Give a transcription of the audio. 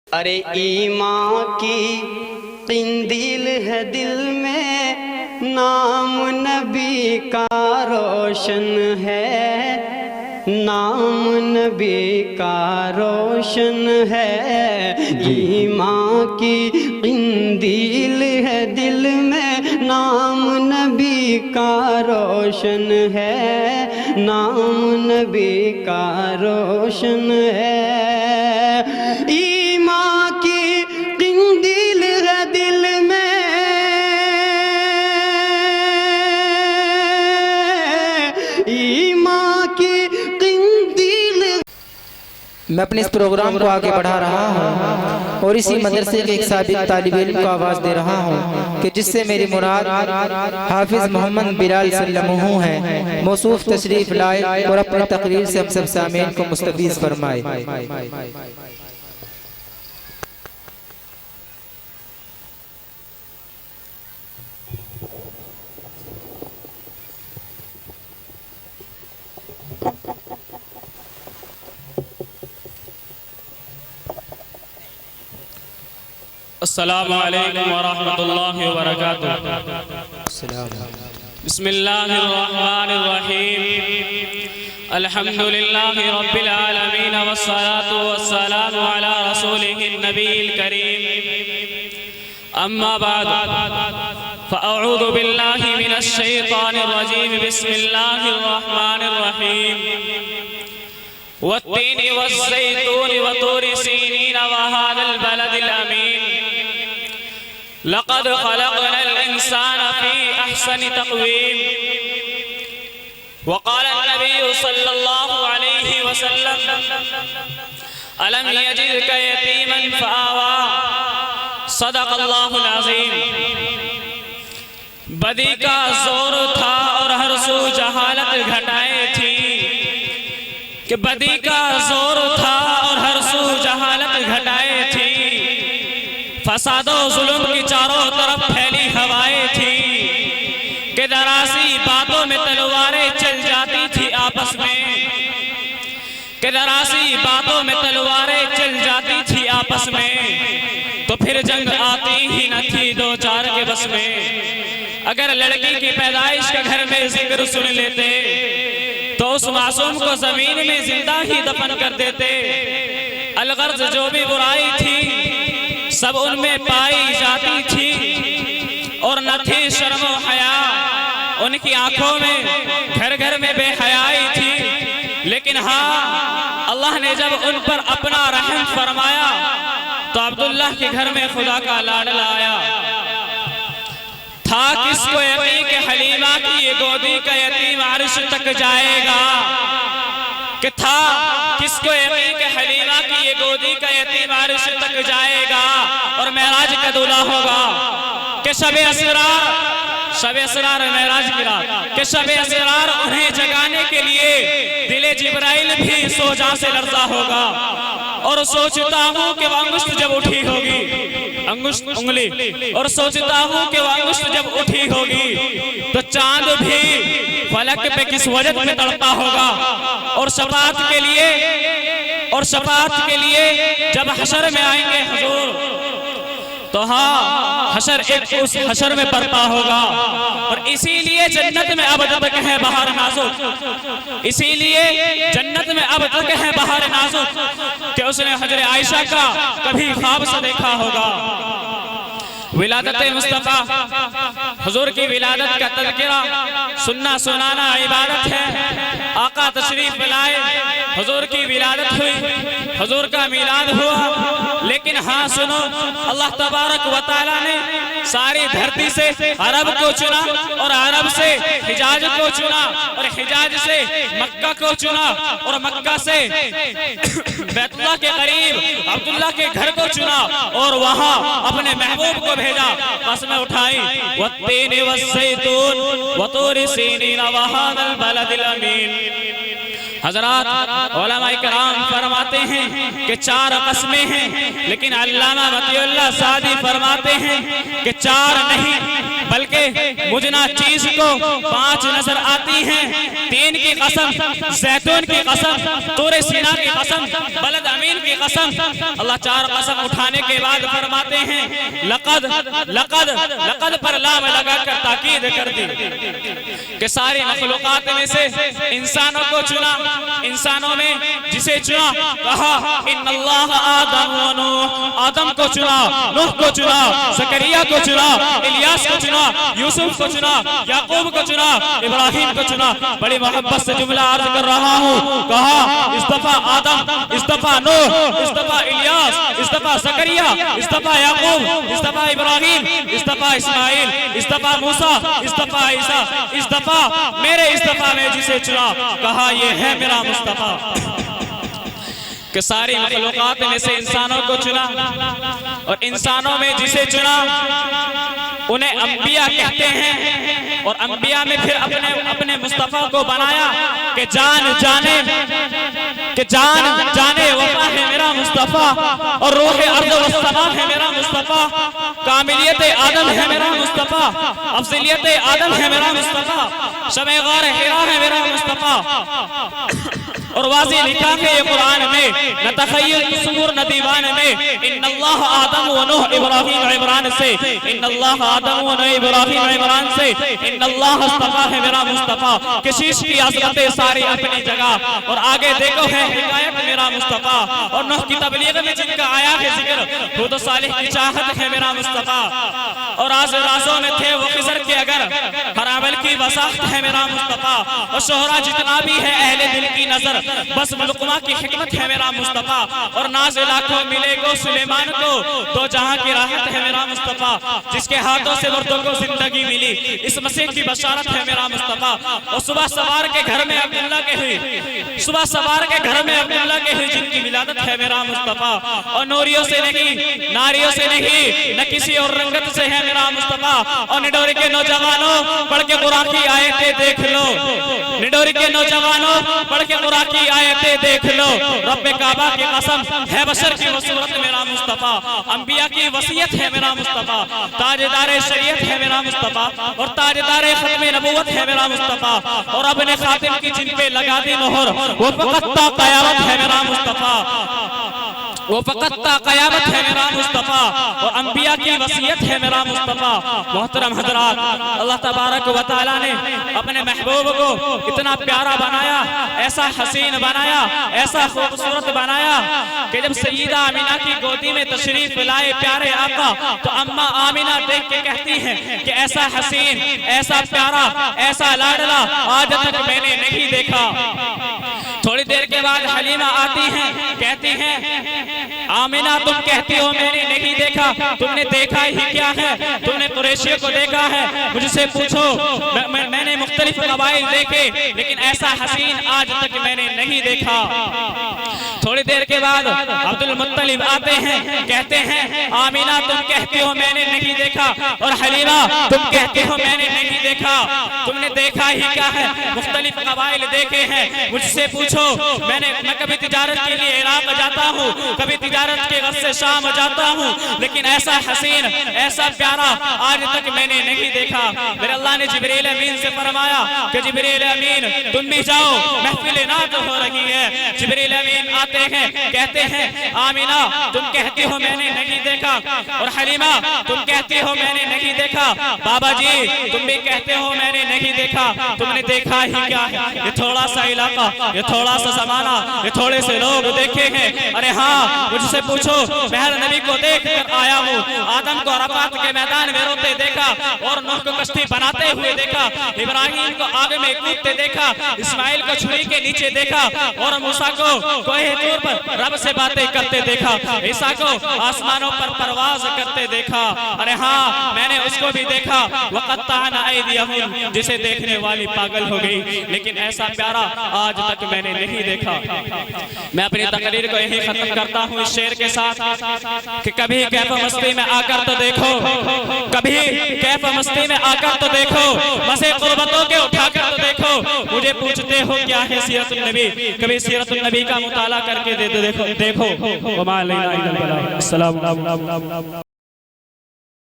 अरे ईमान की किंदील है दिल में, नाम नबी का रोशन है, नाम नबी का रोशन है। ईमान की किंदील है दिल में, नाम नबी का रोशन है, नाम नबी का रोशन है। मैं अपने इस प्रोग्राम को आगे बढ़ा रहा हूँ और इसी मदरसे के एक साबिक तालिब इल्म को आवाज़ दे रहा हूँ कि जिससे मेरी मुराद हाफिज़ मोहम्मद बिलाल सल्लल्लाहु है। मौसूफ तशरीफ़ लाए और अपनी तकरीर से हम सब सामीन को मुस्तफ़ीज़ फरमाए। अस्सलामु अलैकुम वरहमतुल्लाहि वबरकातुहू। बिस्मिल्लाहिर्रहमानिर्रहीम। अल्हम्दुलिल्लाहि रब्बिल आलमीन वस्सलातु वस्सलामु अला रसूलिहिन नबील करीम। अम्मा बाद फ़अऊज़ु बिल्लाहि मिनश शैतानिर रजीम। बिस्मिल्लाहिर्रहमानिर्रहीम। वत्तीनि वज़्ज़ैतूनि वतूरि सीनीन वहाज़ल बलदिल अमीन। लक़द ख़लक़नल इंसान फ़ी अहसनि तक़वीम। वक़ाल नबी सल्लल्लाहु अलैहि वसल्लम अलम यजिदक यतीमन फ़आवा। सदक़ल्लाहुल अज़ीम। बदी का जोर था और हर सू जहालत घटाए थी, कि बदी का जोर था और हर सू जहालत घटाए थी। फसादो जुल्म की चारों तरफ फैली हवाएं थी, कि दरासी बातों में तलवारें चल जाती थी आपस में, कि दरासी बातों में तलवारें चल जाती थी आपस में। तो फिर जंग आती ही न थी दो चार के बस में। अगर लड़की की पैदाइश के घर में जिक्र सुन लेते तो उस मासूम को जमीन में जिंदा ही दफन कर देते। अलगर्ज जो भी बुराई थी सब उनमें पाई जाती थी, और न थी शर्म व हया उनकी आंखों में, घर घर में बेहयाई थी। लेकिन हाँ, अल्लाह ने जब उन पर अपना रहम फरमाया तो अब्दुल्लाह के घर में खुदा का लाडला आया। था किसको यकीन कि हलीमा की ये गोदी का यतीम अर्श तक जाएगा, कि था किसको यकीन कि हलीमा की ये गोदी का यतीम अर्श तक जाएगा और मेराज का दूल्हा होगा। कि शबे असरार मेराज की रात, कि शबे असरार उन्हें जगाने के लिए दिले जिब्राइल भी सोजा से लरज़ा होगा। और सोचता हूँ कि वो अंगुष्ठ जब उठी होगी, अंगुष्ठ उंगली, और सोचता हूँ कि वो अंगुष्ठ जब उठी होगी तो चांद भी फलक पे किस वजह में तड़पता होगा। और शफाअत के लिए जब हशर में आएंगे हुजूर, तो हाँ हशर एक उस हशर में पड़ता होगा। और इसीलिए जन्नत में अब तक है बहार नाजुक, इसीलिए जन्नत में अब तक है बहार नाजुक, कि उसने हजरत आयशा का कभी ख्वाब से देखा होगा। विलादत मुस्तफ़ा हुजूर की विलादत का तज़किरा सुनना सुनाना इबादत है। आका तशरीफ लाए, हुजूर की विलादत हुई, हुजूर का मिलाद हुआ। लेकिन हाँ सुनो, अल्लाह तबारक व तआला ने सारी धरती से अरब को चुना, और अरब से हिजाज को चुना, और हिजाज से मक्का को चुना, और मक्का से बैतुल्लाह के करीब अब्दुल्लाह के घर को चुना, और वहाँ अपने महबूब को भेजा। कसमें उठाई, वत्तीनि वज़्ज़ैतून वतूरि सीनीन वहाज़ल बलदिल अमीन। हजरात उलमा इकराम फरमाते हैं कि चार कस्में हैं, लेकिन अल्लामा मतीउल्लाह सादी फरमाते हैं कि चार नहीं बल्कि मुझना चीज को 5 नजर आती हैं, 3 की कसम, जैतून की कसम, तूरे सीना की कसम, बलद अमीन की कसम। अल्लाह 4 कसम उठाने के बाद फरमाते हैं लक़द लक़द लक़द पर लाम लगाकर ताकीद कर दी कि सारी मखलूक़ात में से इंसानों को चुना, इंसानों में जिसे चुना कहा इन्नल्लाह आदम व नूह, आदम को चुना, नूह को चुना, ज़करिया को चुना, इलियास को चुना, यूसुफ को चुना, याकूब को चुना, इब्राहिम को चुना। बड़ी मोहब्बत से जुमला अर्ज कर रहा हूँ, कहा इस दफा आदम, इस दफा नूह, इस दफा इलियास, इस दफा ज़करिया, इस दफा याकूब, इस दफा इब्राहिम, इस दफा इस्माइल, इस दफा मूसा, इस दफा ईसा, इस दफा मेरे इस दफा में जिसे चुना कहा ये है मेरा मुस्तफा। कि सारी मखलूक़ात में से इंसानों को चुना और इंसानों में जिसे चुना उन्हें अंबिया कहते हैं, और अंबिया में फिर अपने अपने मुस्तफा को बनाया कि जान जाने वफा है मेरा मुस्तफा, और रूह अर्ज़ व समा है मेरा मुस्तफा, कामिलियत आदम है मेरा मुस्तफा, अफज़लियत आदम है मेरा मुस्तफा, शब-ए ग़ार हिरा है मेरा मुस्तफा। और वाज़ेह लिखा है ये कुरान में, न तख़य्युल सुबूर न दीवान में, इन्नल्लाह आदम व नूह इब्राहिम इमरान से, इन्नल्लाह आदम व नूह इब्राहिम इमरान से, इन्नल्लाह इस्तफ़ा है मेरा मुस्तफा। किशीश की अज़मतें सारी अपनी जगह, और आगे देखो है हिदायत मेरा मुस्तफा, और नूह की तबलीग में जिनका आया है जिक्र, हूद व सालिह की चाहत है मेरा मुस्तफा, और राज़ों में थे वो खिज़र के अगर, हर अमल की वसाहत है मेरा मुस्तफा, और शोहरा जितना भी है अहले दिल की नजर बस लुक़मा की हिकमत है मेरा मुस्तफा, और नाज़ लाखों मिलेगो सुलेमान को, दो जहां की राहत है मेरा मुस्तफा, जिसके हाथों से मुर्दों को जिंदगी मिली इस मसीह की बशारत है मेरा मुस्तफा। और सुबह सवार के घर में अब्दुल्ला के हुई, सुबह सवार के घर में अब्दुल्ला के हुई जिनकी विलादत है मेरा मुस्तफा, और नूरियों से नहीं, नारियों से नहीं, न किसी और रंगत से है मेरा मुस्तफा। और निडोरी के नौजवानों पढ़ के कुरान की आयतें देख लो, निडोरी के नौजवानों पढ़ के कुरान की आयतें देख लो, रब्बे काबा की कसम है बशर की वो सूरत मेरा मुस्तफा, अंबिया की वसीयत है मेरा मुस्तफा, ताजदार शरीयत है मेरा मुस्तफा, और ताजदार खत्म नबूवत है मेरा मुस्तफा, और अपने खातिम की जिन पे लगा दी मोहर वो फ़क़त ता क़यामत है मेरा मुस्तफा, वो फ़क़त ता क़यामत है मेरा मुस्तफा, और अंबिया की वसीयत है मेरा मुस्तफा। मोहतरम हज़रात, अल्लाह तबारक व तआला ने अपने महबूब को इतना प्यारा बनाया, ऐसा हसीन बनाया, ऐसा खूबसूरत बनाया कि जब सय्यदा आमिना की गोदी में तशरीफ लाए प्यारे आका, तो अम्मा आमिना देख के कहती हैं कि ऐसा हसीन, ऐसा प्यारा, ऐसा लाडला आज तक मैंने नहीं देखा। थोड़ी देर के बाद हलीमा आती हैं, कहती हैं आमिना तुम कहती हो मैंने नहीं देखा, तुमने देखा ही क्या है, तुमने कुरैशियों को देखा है, मुझसे पूछो, मैंने मुख्तलिफ कबाइल देखे लेकिन ऐसा हसीन आज तक मैंने नहीं देखा। थोड़ी देर के बाद अब्दुल मुत्तलिब आते हैं, कहते हैं आमिना तुम कहती हो मैंने नहीं देखा, और हलीमा तुम कहती हो मैंने नहीं देखा, तुमने देखा ही क्या है, मुख्तलिफ कबाइल देखे हैं, मुझसे पूछो। मैं कभी तिजारत के लिए इराक जाता हूँ, कभी तिजारत के गज़ से शाम जाता हूँ, लेकिन ऐसा हसीन, ऐसा प्यारा आज तक मैंने नहीं देखा। मेरे अल्लाह ने जिब्रील अमीन से फरमाया कि जिब्रील अमीन तुम भी जाओ, महफिल नात हो रही है। जिब्रील अमीन आते हैं, कहते हैं आमिना तुम कहती हो मैंने नहीं देखा, और हलीमा तुम कहती हो मैंने नहीं देखा, बाबा जी तुम भी कहते हो मैंने नहीं देखा, तुमने देखा ही क्या है, ये थोड़ा सा इलाका, ये थोड़ा सा जमाना, ये थोड़े से लोग देखे हैं। अरे हाँ मुझसे पूछो, महर नबी को देख कर आया हूँ, आदम को अराफात के मैदान में रोते देखा, और नूह को कश्ती बनाते हुए देखा, इब्राहिम को आग में कूदते देखा, इस्माइल को छुरी के नीचे देखा, और मूसा को कोहे तूर पर रब से बातें करते देखा, ईसा को आसमानों पर परवाज करते देखा। अरे हाँ मैंने उसको भी देखा, वक़त्ताना ऐदियहुम, जिसे देखने वाली पागल हो गई, लेकिन ऐसा प्यारा आज तक मैंने नहीं देखा। मैं अपनी तकरीर को यही खत्म करता हूँ इस शेर के साथ कि कभी कैफ मस्ती में आकर तो देखो, कभी कैफ मस्ती में आकर तो देखो, मसे कुर्बतों के उठाकर तो देखो, मुझे पूछते हो क्या है सीरतुन नबी, कभी सीरतुन नबी का मुताला करके देखो।